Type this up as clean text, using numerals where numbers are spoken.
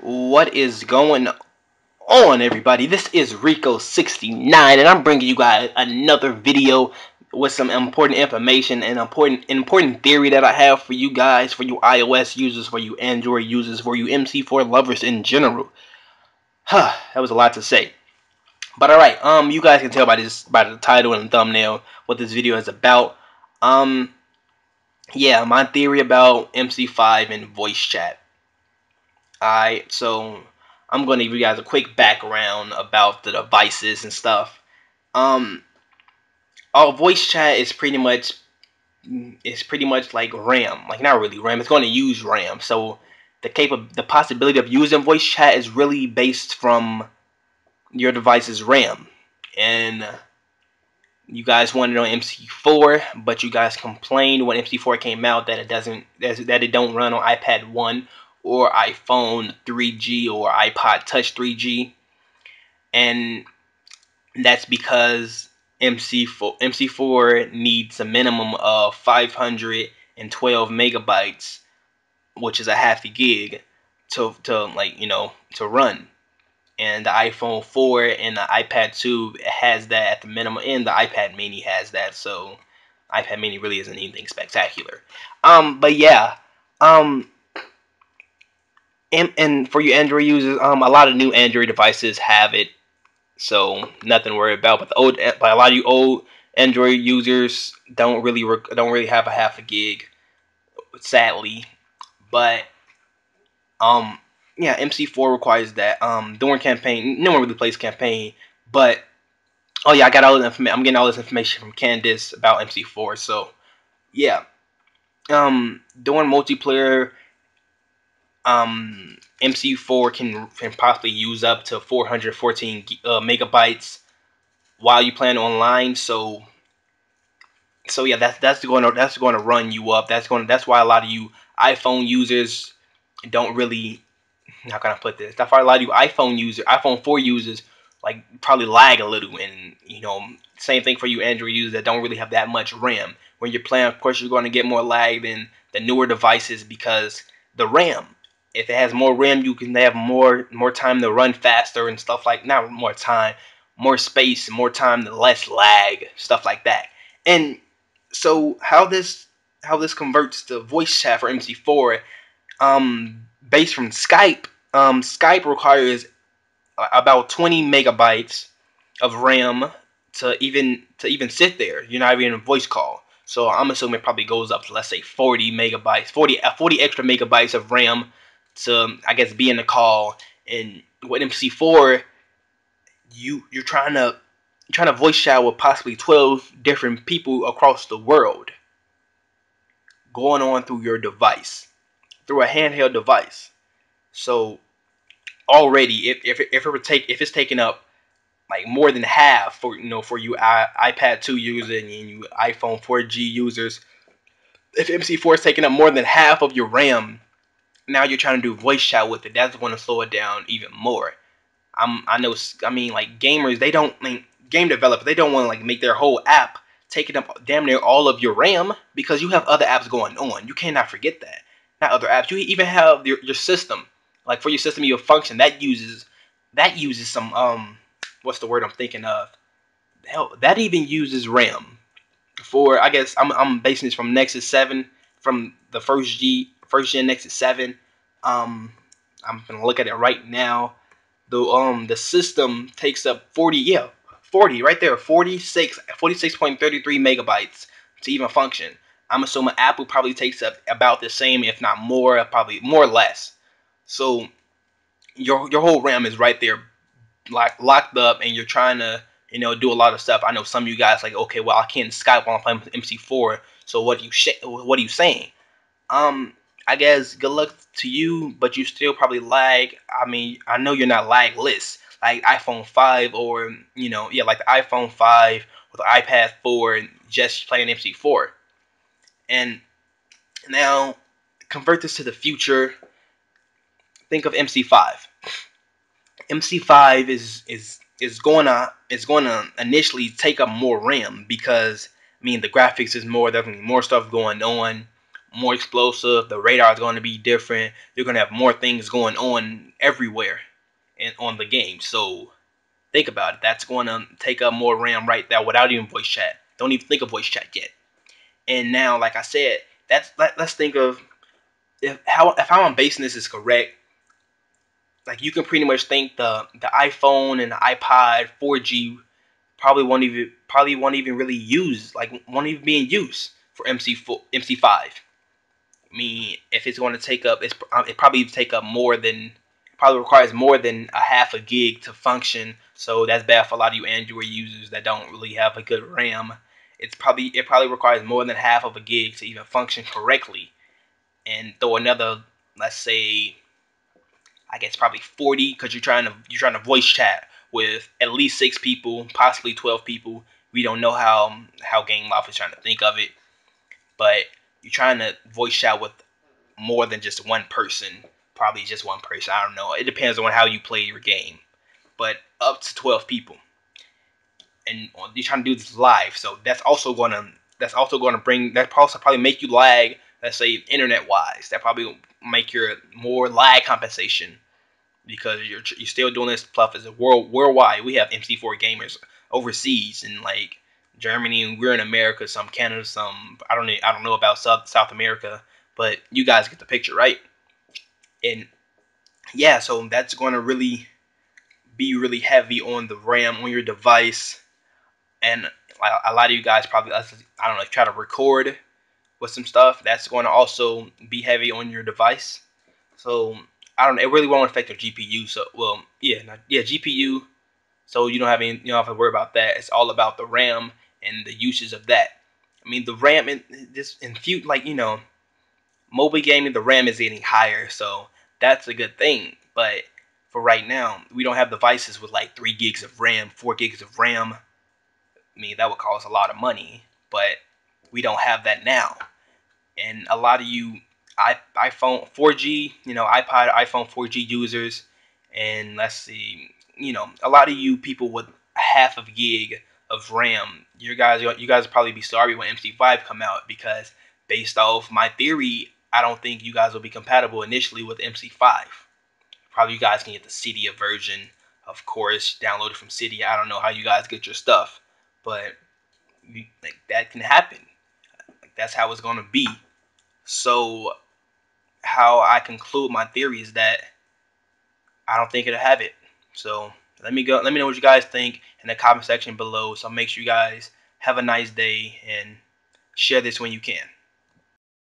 What is going on, everybody? This is Rico69, and I'm bringing you guys another video with some important information and important theory that I have for you guys, for you iOS users, for you Android users, for you Mc4 lovers in general. That was a lot to say. But alright, you guys can tell by the title and the thumbnail what this video is about. Yeah, my theory about Mc5 and voice chat. Alright, so I'm going to give you guys a quick background about the devices and stuff. Our voice chat is pretty much like RAM, like not really RAM. It's going to use RAM, so the possibility of using voice chat is really based from your device's RAM. And you guys wanted on Mc4, but you guys complained when Mc4 came out that it don't run on iPad 1 or iPhone 3G or iPod Touch 3G, and that's because Mc4 needs a minimum of 512 megabytes, which is a half a gig, to run. And the iPhone 4 and the iPad 2 has that at the minimum, and the iPad mini has that, so iPad mini really isn't anything spectacular. But yeah, and for you Android users, a lot of new Android devices have it, so nothing to worry about. But a lot of you old Android users don't really have a half a gig, sadly. But yeah, Mc4 requires that. During campaign, no one really plays campaign, but oh yeah, I got all this information. I'm getting all this information from Candace about Mc4. So yeah, during multiplayer, Mc4 can possibly use up to 414 megabytes while you playing online. So yeah, that's going to run you up. That's why a lot of you iPhone users don't really, how can I put this? That's why a lot of you iPhone 4 users like probably lag a little, and same thing for you Android users that don't really have that much RAM. When you're playing, of course, you're going to get more lag than the newer devices because the RAM. If it has more RAM, you can have more time to run faster and stuff like, not more time, more space, more time, less lag, stuff like that. And so how this converts to voice chat for Mc4, based from Skype. Skype requires about 20 megabytes of RAM to even sit there. You're not even in a voice call. So I'm assuming it probably goes up to, let's say, 40 megabytes, 40 extra megabytes of RAM to, I guess, be in the call. And with Mc4, you're trying to voice chat with possibly 12 different people across the world, going on through your device, through a handheld device. So already, if it's taking up like more than half for you iPad 2 users and you iPhone 4G users, if Mc4 is taking up more than half of your RAM, now you're trying to do voice chat with it. That's going to slow it down even more. I mean, like gamers, game developers, they don't want to like make their whole app taking up damn near all of your RAM because you have other apps going on. You cannot forget that. Not other apps. You even have your system. Like for your system, your function that uses some what's the word I'm thinking of? Hell, that even uses RAM. For, I guess I'm basing this from Nexus 7, from the first gen Nexus 7. I'm gonna look at it right now. The system takes up 40 right there, 46.33 megabytes to even function. I'm assuming Apple probably takes up about the same, if not more, probably more or less. So your whole RAM is right there, like locked up, and you're trying to do a lot of stuff. I know some of you guys like, okay, well, I can't Skype while I'm playing with Mc4. So what are you saying? I guess good luck to you, but you still probably lag. I mean, I know you're not lagless like iPhone 5 or like the iPhone 5 with the iPad 4 just playing Mc4. And now convert this to the future. Think of Mc5. Mc5 is going to initially take up more RAM because, I mean, the graphics is more, definitely more stuff going on, more explosive. The radar is going to be different. You're going to have more things going on everywhere and on the game. So think about it. That's going to take up more RAM right there without even voice chat. Don't even think of voice chat yet. And now, like I said, let's think of if how I'm basing this is correct. Like you can pretty much think the iPhone and the iPod 4G probably won't even really use, like won't even be in use for MC5. I mean, if it's going to take up, it probably take up more than, probably requires more than a half a gig to function. So that's bad for a lot of you Android users that don't really have a good RAM. It probably requires more than half of a gig to even function correctly. And throw another, let's say, I guess probably 40, because you're trying to voice chat with at least 6 people, possibly 12 people. We don't know how Game Loft is trying to think of it, but you're trying to voice chat with more than just one person, probably just one person. I don't know. It depends on how you play your game, but up to 12 people, and you're trying to do this live. So that's also gonna bring, that also probably make you lag. Let's say internet wise, that probably make your more lag compensation, because you're still doing this stuff as a worldwide. We have Mc4 gamers overseas in like Germany, and we're in America, some Canada, some I don't know about South America, but you guys get the picture, right? And yeah, so that's going to really be really heavy on the RAM on your device, and a lot of you guys probably, I don't know, try to record with some stuff. That's going to also be heavy on your device. So I don't know, it really won't affect your GPU. So well, yeah, GPU. So you don't have to worry about that. It's all about the RAM and the uses of that. I mean, the RAM in this like mobile gaming, the RAM is getting higher, so that's a good thing. But for right now, we don't have devices with like 3 gigs of RAM, 4 gigs of RAM. I mean, that would cost a lot of money, but we don't have that now. And a lot of you iPhone 4G, iPhone 4G users, and let's see, a lot of you people with half of a gig of RAM, you guys will probably be sorry when MC5 come out, because based off my theory, I don't think you guys will be compatible initially with MC5. Probably you guys can get the Cydia version, of course, download it from Cydia. I don't know how you guys get your stuff, but like that can happen. Like that's how it's gonna be. So how I conclude my theory is that I don't think it'll have it. So let me know what you guys think in the comment section below. So make sure you guys have a nice day and share this when you can.